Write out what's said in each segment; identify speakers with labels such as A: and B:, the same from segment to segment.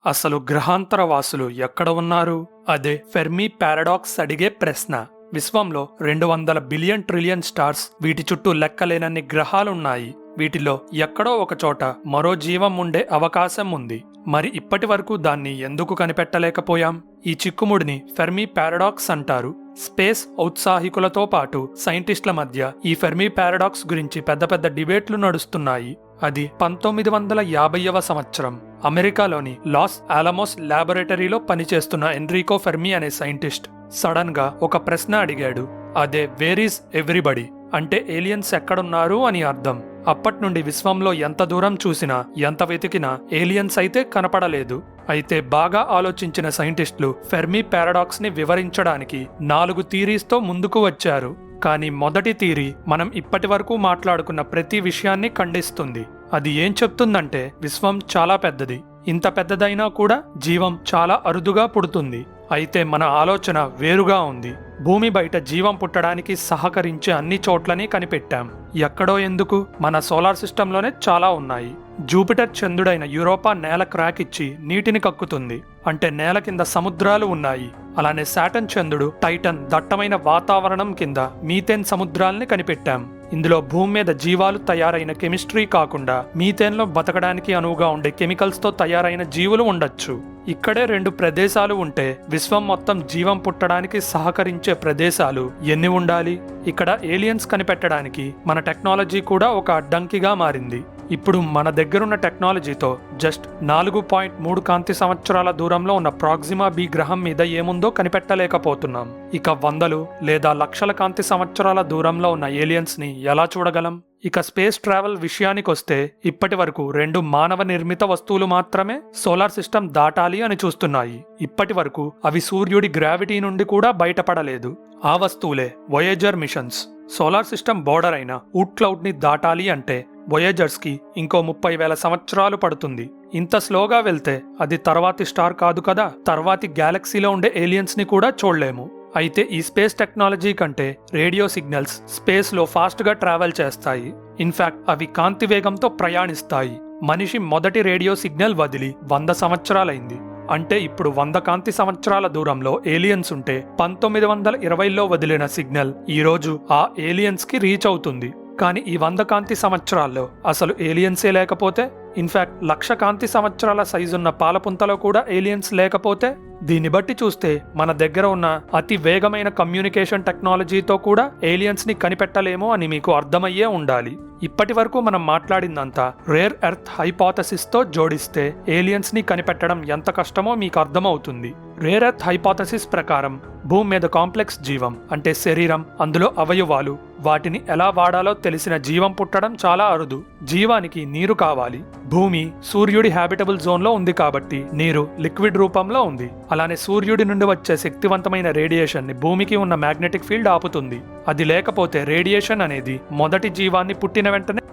A: అసలు గ్రహాంతర వాసులు ఎక్కడ ఉన్నారు? అదే ఫెర్మి పారాడాక్స్ అడిగే ప్రశ్న. విశ్వంలో 200 బిలియన్ ట్రిలియన్ స్టార్స్, వీటి చుట్టూ లెక్కలేనన్ని గ్రహాలున్నాయి. వీటిలో ఎక్కడో ఒక చోట మరో జీవం ఉండే అవకాశం ఉంది. మరి ఇప్పటి వరకు దాన్ని ఎందుకు కనిపెట్టలేకపోయాం? ఈ చిక్కుముడిని ఫెర్మి పారాడాక్స్ అంటారు. స్పేస్ ఔత్సాహికులతో పాటు సైంటిస్టుల మధ్య ఈ ఫెర్మి పారాడాక్స్ గురించి పెద్ద పెద్ద డిబేట్లు నడుస్తున్నాయి. అది 1950వ సంవత్సరం అమెరికాలోని లాస్ ఆలమోస్ ల్యాబొరేటరీలో పనిచేస్తున్న ఎన్రికో ఫెర్మి అనే సైంటిస్ట్ సడన్ గా ఒక ప్రశ్న అడిగాడు. అదే వేర్ ఈజ్ ఎవ్రీబడి, అంటే ఏలియన్స్ ఎక్కడున్నారు అని అర్థం. అప్పటి నుండి విశ్వంలో ఎంత దూరం చూసినా, ఎంత వెతికినా ఏలియన్స్ అయితే కనపడలేదు. అయితే బాగా ఆలోచించిన సైంటిస్టులు ఫెర్మి పారాడాక్స్ ని వివరించడానికి 4 థీరీస్తో ముందుకు వచ్చారు. కానీ మొదటి థీరీ మనం ఇప్పటి వరకు మాట్లాడుకున్న ప్రతి విషయాన్ని ఖండిస్తుంది. అది ఏం చెప్తుందంటే విశ్వం చాలా పెద్దది. ఇంత పెద్దదైనా కూడా జీవం చాలా అరుదుగా పుడుతుంది. అయితే మన ఆలోచన వేరుగా ఉంది. భూమి బయట జీవం పుట్టడానికి సహకరించే అన్ని చోట్లని కనిపెట్టాం. ఎక్కడో ఎందుకు, మన సోలార్ సిస్టంలోనే చాలా ఉన్నాయి. జూపిటర్ చంద్రుడైన యూరోపా నేల క్రాక్ ఇచ్చి నీటిని కక్కుతుంది, అంటే నేల కింద సముద్రాలు ఉన్నాయి. అలానే శాటర్న్ చంద్రుడు టైటన్ దట్టమైన వాతావరణం కింద మీథేన్ సముద్రాల్ని కనిపెట్టాం. ఇందులో భూమి మీద జీవాలు తయారైన కెమిస్ట్రీ కాకుండా మీథేన్లో బతకడానికి అనువుగా ఉండే కెమికల్స్తో తయారైన జీవులు ఉండొచ్చు. ఇక్కడే 2 ప్రదేశాలు ఉంటే విశ్వం మొత్తం జీవం పుట్టడానికి సహకరించే ప్రదేశాలు ఎన్ని ఉండాలి? ఇక్కడ ఏలియన్స్ కనిపెట్టడానికి మన టెక్నాలజీ కూడా ఒక అడ్డంకిగా మారింది. ఇప్పుడు మన దగ్గరున్న టెక్నాలజీతో జస్ట్ 4.3 కాంతి సంవత్సరాల దూరంలో ఉన్న ప్రాక్సిమా బి గ్రహం మీద ఏముందో కనిపెట్టలేకపోతున్నాం. ఇక వందలు లేదా లక్షల కాంతి సంవత్సరాల దూరంలో ఉన్న ఏలియన్స్ ని ఎలా చూడగలం? ఇక స్పేస్ ట్రావెల్ విషయానికొస్తే ఇప్పటి వరకు 2 మానవ నిర్మిత వస్తువులు మాత్రమే సోలార్ సిస్టమ్ దాటాలి అని చూస్తున్నాయి. ఇప్పటి వరకు అవి సూర్యుడి గ్రావిటీ నుండి కూడా బయటపడలేదు. ఆ వస్తువులే వొయేజర్ మిషన్స్. సోలార్ సిస్టమ్ బోర్డర్ అయిన వుడ్ క్లౌడ్ ని దాటాలి అంటే వొయేజర్స్ కి ఇంకో 30,000 సంవత్సరాలు పడుతుంది. ఇంత స్లోగా వెళ్తే అది తర్వాతి స్టార్ కాదు కదా, తర్వాతి గ్యాలక్సీలో ఉండే ఏలియన్స్ ని కూడా చూడలేము. అయితే ఈ స్పేస్ టెక్నాలజీ కంటే రేడియో సిగ్నల్స్ స్పేస్ లో ఫాస్ట్ గా ట్రావెల్ చేస్తాయి. ఇన్ఫాక్ట్ అవి కాంతి వేగంతో ప్రయాణిస్తాయి. మనిషి మొదటి రేడియో సిగ్నల్ వదిలి 100 సంవత్సరాలైంది. అంటే ఇప్పుడు 100 కాంతి సంవత్సరాల దూరంలో ఏలియన్స్ ఉంటే 1920లో వదిలిన సిగ్నల్ ఈ రోజు ఆ ఏలియన్స్ కి రీచ్ అవుతుంది. కానీ ఈ 100 కాంతి సంవత్సరాల్లో అసలు ఏలియన్సే లేకపోతే, ఇన్ఫాక్ట్ 1,00,000 కాంతి సంవత్సరాల సైజున్న పాలపుంతలో కూడా ఏలియన్స్ లేకపోతే, దీన్ని బట్టి చూస్తే మన దగ్గర ఉన్న అతి వేగమైన కమ్యూనికేషన్ టెక్నాలజీతో కూడా ఏలియన్స్ ని కనిపెట్టలేమో అని మీకు అర్థమయ్యే ఉండాలి. ఇప్పటి వరకు మనం మాట్లాడిందంతా రేర్ ఎర్త్ హైపోథసిస్ తో జోడిస్తే ఏలియన్స్ ని కనిపెట్టడం ఎంత కష్టమో మీకు అర్థమవుతుంది. రేర్ ఎర్త్ హైపోథసిస్ ప్రకారం భూమి మీద కాంప్లెక్స్ జీవం, అంటే శరీరం, అందులో అవయవాలు, వాటిని ఎలా వాడాలో తెలిసిన జీవం పుట్టడం చాలా అరుదు. జీవానికి నీరు కావాలి. భూమి సూర్యుడి హ్యాబిటబుల్ జోన్ లో ఉంది కాబట్టి నీరు లిక్విడ్ రూపంలో ఉంది. అలానే సూర్యుడి నుండి వచ్చే శక్తివంతమైన రేడియేషన్ ని భూమికి ఉన్న మ్యాగ్నెటిక్ ఫీల్డ్ ఆపుతుంది. అది లేకపోతే రేడియేషన్ అనేది మొదటి జీవాన్ని పుట్టిన వెంటనే.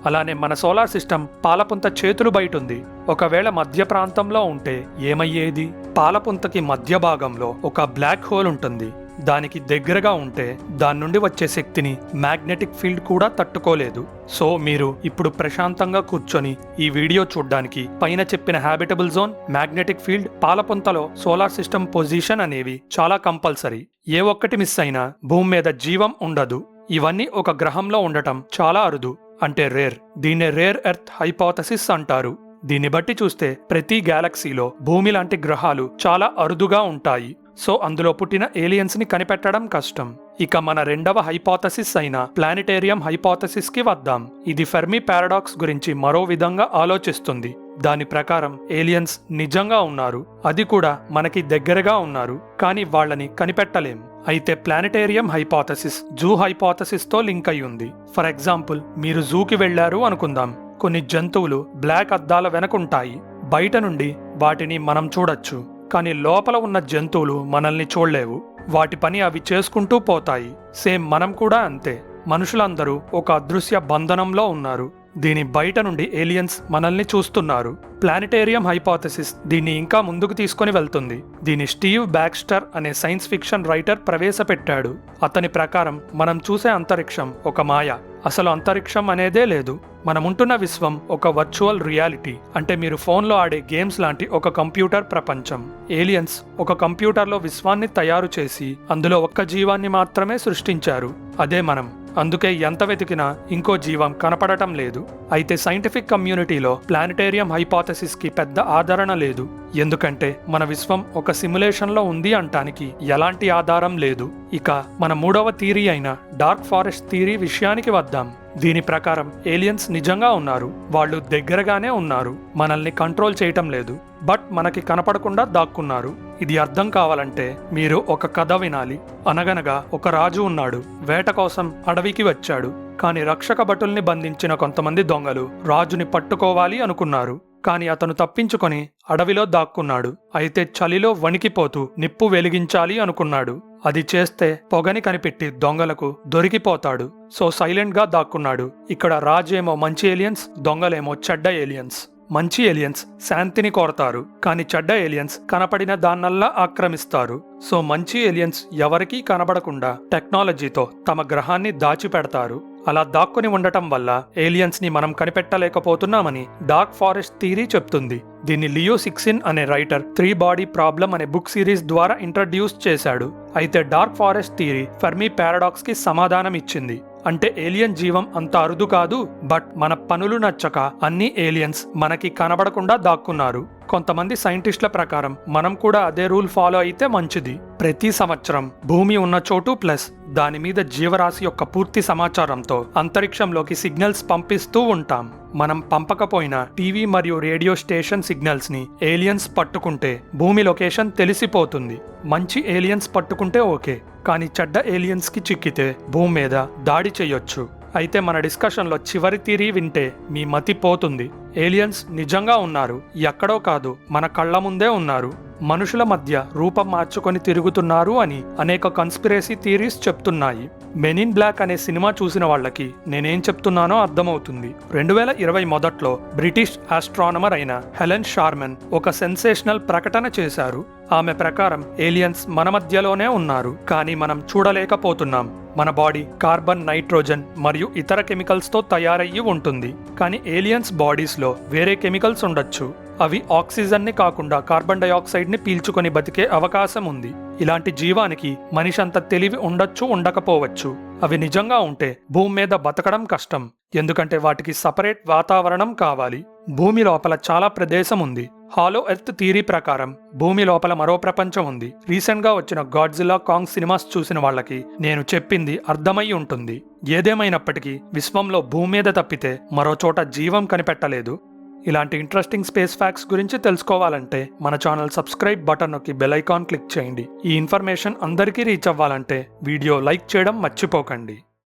A: అలానే మన సోలార్ సిస్టమ్ పాలపుంత చేతులు బయట ఉంది. ఒకవేళ మధ్య ప్రాంతంలో ఉంటే ఏమయ్యేది? పాలపుంతకి మధ్య భాగంలో ఒక బ్లాక్ హోల్ ఉంటుంది. దానికి దగ్గరగా ఉంటే దాని నుండి వచ్చే శక్తిని మ్యాగ్నెటిక్ ఫీల్డ్ కూడా తట్టుకోలేదు. సో మీరు ఇప్పుడు ప్రశాంతంగా కూర్చొని ఈ వీడియో చూడ్డానికి పైన చెప్పిన హ్యాబిటబుల్ జోన్, మ్యాగ్నెటిక్ ఫీల్డ్, పాలపుంతలో సోలార్ సిస్టమ్ పొజిషన్ అనేవి చాలా కంపల్సరీ. ఏ ఒక్కటి మిస్ అయినా భూమి మీద జీవం ఉండదు. ఇవన్నీ ఒక గ్రహంలో ఉండటం చాలా అరుదు, అంటే రేర్. దీన్నే రేర్ ఎర్త్ హైపోథసిస్ అంటారు. దీన్ని బట్టి చూస్తే ప్రతి గ్యాలక్సీలో భూమి లాంటి గ్రహాలు చాలా అరుదుగా ఉంటాయి. సో అందులో పుట్టిన ఏలియన్స్ ని కనిపెట్టడం కష్టం. ఇక మన 2వ హైపోథసిస్ అయిన ప్లానిటేరియం హైపోథసిస్ కి వద్దాం. ఇది ఫెర్మి పారాడాక్స్ గురించి మరో విధంగా ఆలోచిస్తుంది. దాని ప్రకారం ఏలియన్స్ నిజంగా ఉన్నారు, అది కూడా మనకి దగ్గరగా ఉన్నారు, కానీ వాళ్ళని కనిపెట్టలేం. అయితే ప్లానిటేరియం హైపోథసిస్ జూ హైపోథసిస్ తో లింక్ అయి ఉంది. ఫర్ ఎగ్జాంపుల్, మీరు జూకి వెళ్లారు అనుకుందాం. కొన్ని జంతువులు బ్లాక్ అద్దాల వెనకుంటాయి. బయట నుండి వాటిని మనం చూడొచ్చు, కానీ లోపల ఉన్న జంతువులు మనల్ని చూడలేవు. వాటి పని అవి చేసుకుంటూ పోతాయి. సేమ్ మనం కూడా అంతే. మనుషులందరూ ఒక అదృశ్య బంధనంలో ఉన్నారు. దీని బయట నుండి ఏలియన్స్ మనల్ని చూస్తున్నారు. ప్లానిటేరియం హైపోథెసిస్ దీన్ని ఇంకా ముందుకు తీసుకొని వెళ్తుంది. దీని స్టీవ్ బ్యాక్స్టర్ అనే సైన్స్ ఫిక్షన్ రైటర్ ప్రవేశపెట్టాడు. అతని ప్రకారం మనం చూసే అంతరిక్షం ఒక మాయ. అసలు అంతరిక్షం అనేదే లేదు. మనముంటున్న విశ్వం ఒక వర్చువల్ రియాలిటీ. అంటే మీరు ఫోన్లో ఆడే గేమ్స్ లాంటి ఒక కంప్యూటర్ ప్రపంచం. ఏలియన్స్ ఒక కంప్యూటర్లో విశ్వాన్ని తయారు చేసి అందులో ఒక్క జీవాన్ని మాత్రమే సృష్టించారు. అదే మనం. అందుకే ఎంత వెతికినా ఇంకో జీవం కనపడటం లేదు. అయితే సైంటిఫిక్ కమ్యూనిటీలో ప్లానిటేరియం హైపోథెసిస్ కి పెద్ద ఆదరణ లేదు. ఎందుకంటే మన విశ్వం ఒక సిమ్యులేషన్లో ఉంది అంటానికి ఎలాంటి ఆధారం లేదు. ఇక మన మూడవ థియరీ అయిన డార్క్ ఫారెస్ట్ థియరీ విషయానికి వద్దాం. దీని ప్రకారం ఏలియన్స్ నిజంగా ఉన్నారు. వాళ్ళు దగ్గరగానే ఉన్నారు. మనల్ని కంట్రోల్ చేయటం లేదు. బట్ మనకి కనపడకుండా దాక్కున్నారు. ఇది అర్థం కావాలంటే మీరు ఒక కథ వినాలి. అనగనగా ఒక రాజు ఉన్నాడు. వేట కోసం అడవికి వచ్చాడు. కానీ రక్షక భటుల్ని బంధించిన కొంతమంది దొంగలు రాజుని పట్టుకోవాలి అనుకున్నారు. కానీ అతను తప్పించుకొని అడవిలో దాక్కున్నాడు. అయితే చలిలో వణికిపోతూ నిప్పు వెలిగించాలి అనుకున్నాడు. అది చేస్తే పొగని కనిపెట్టి దొంగలకు దొరికిపోతాడు. సో సైలెంట్ గా దాక్కున్నాడు. ఇక్కడ రాజేమో మంచి ఏలియన్స్, దొంగలేమో చెడ్డ ఏలియన్స్. మంచి ఏలియన్స్ శాంతిని కోరతారు. కానీ చెడ్డ ఏలియన్స్ కనపడిన దాన్నల్లా ఆక్రమిస్తారు. సో మంచి ఏలియన్స్ ఎవరికీ కనబడకుండా టెక్నాలజీతో తమ గ్రహాన్ని దాచిపెడతారు. అలా దాక్కుని ఉండటం వల్ల ఏలియన్స్ ని మనం కనిపెట్టలేకపోతున్నామని డార్క్ ఫారెస్ట్ థియరీ చెప్తుంది. దీన్ని లియో సిక్సిన్ అనే రైటర్ 3 బాడీ ప్రాబ్లం అనే బుక్ సిరీస్ ద్వారా ఇంట్రడ్యూస్ చేశాడు. అయితే dark forest theory Fermi paradox కి సమాధానం ఇచ్చింది. అంటే ఏలియన్ జీవం అంత అరుదు కాదు. బట్ మన పనులు నచ్చక అన్ని ఏలియన్స్ మనకి కనబడకుండా దాక్కున్నారు. కొంతమంది సైంటిస్టుల ప్రకారం మనం కూడా అదే రూల్ ఫాలో అయితే మంచిది. ప్రతి సంవత్సరం భూమి ఉన్న చోటు ప్లస్ దాని మీద జీవరాశి యొక్క పూర్తి సమాచారంతో అంతరిక్షంలోకి సిగ్నల్స్ పంపిస్తూ ఉంటాం. మనం పంపకపోయినా టీవీ మరియు రేడియో స్టేషన్ సిగ్నల్స్ ని ఏలియన్స్ పట్టుకుంటే భూమి లొకేషన్ తెలిసిపోతుంది. మంచి ఏలియన్స్ పట్టుకుంటే ఓకే. కానీ చెడ్డ ఏలియన్స్ కి చిక్కితే భూమి మీద దాడి చేయొచ్చు. అయితే మన డిస్కషన్లో చివరి థియరీ వింటే మీ మతి పోతుంది. ఏలియన్స్ నిజంగా ఉన్నారు. ఎక్కడో కాదు, మన కళ్ళ ముందే ఉన్నారు. మనుషుల మధ్య రూపం మార్చుకొని తిరుగుతున్నారు అని అనేక కన్స్పిరసీ థియరీస్ చెప్తున్నాయి. మెన్ ఇన్ బ్లాక్ అనే సినిమా చూసిన వాళ్ళకి నేనేం చెప్తున్నానో అర్థమవుతుంది. 2020 మొదట్లో బ్రిటిష్ ఆస్ట్రానమర్ అయిన హెలెన్ షార్మన్ ఒక సెన్సేషనల్ ప్రకటన చేశారు. ఆమె ప్రకారం ఏలియన్స్ మన మధ్యలోనే ఉన్నారు. కానీ మనం చూడలేకపోతున్నాం. మన బాడీ కార్బన్, నైట్రోజన్ మరియు ఇతర కెమికల్స్ తో తయారయ్యి ఉంటుంది. కానీ ఏలియన్స్ బాడీస్ లో వేరే కెమికల్స్ ఉండొచ్చు. అవి ఆక్సిజన్ ని కాకుండా కార్బన్ డైఆక్సైడ్ ని పీల్చుకొని బతికే అవకాశం ఉంది. ఇలాంటి జీవానికి మనిషి అంత తెలివి ఉండొచ్చు, ఉండకపోవచ్చు. అవి నిజంగా ఉంటే భూమి మీద బతకడం కష్టం. ఎందుకంటే వాటికి సపరేట్ వాతావరణం కావాలి. భూమి లోపల చాలా ప్రదేశం ఉంది. హాలో ఎర్త్ థియరీ ప్రకారం భూమి లోపల మరో ప్రపంచం ఉంది. రీసెంట్ గా వచ్చిన గాడ్జిల్లా, కాంగ్ సినిమాస్ చూసిన వాళ్ళకి నేను చెప్పింది అర్థమై ఉంటుంది. ఏదేమైనప్పటికీ విశ్వంలో భూమి మీద తప్పితే మరో చోట జీవం కనిపెట్టలేదు. ఇలాంటి ఇంట్రెస్టింగ్ స్పేస్ ఫ్యాక్ట్స్ గురించి తెలుసుకోవాలంటే మన ఛానల్ సబ్స్క్రైబ్ బటన్ నొక్కి బెల్ ఐకాన్ క్లిక్ చేయండి. ఈ ఇన్ఫర్మేషన్ అందరికీ రీచ్ అవ్వాలంటే వీడియో లైక్ చేయడం మర్చిపోకండి.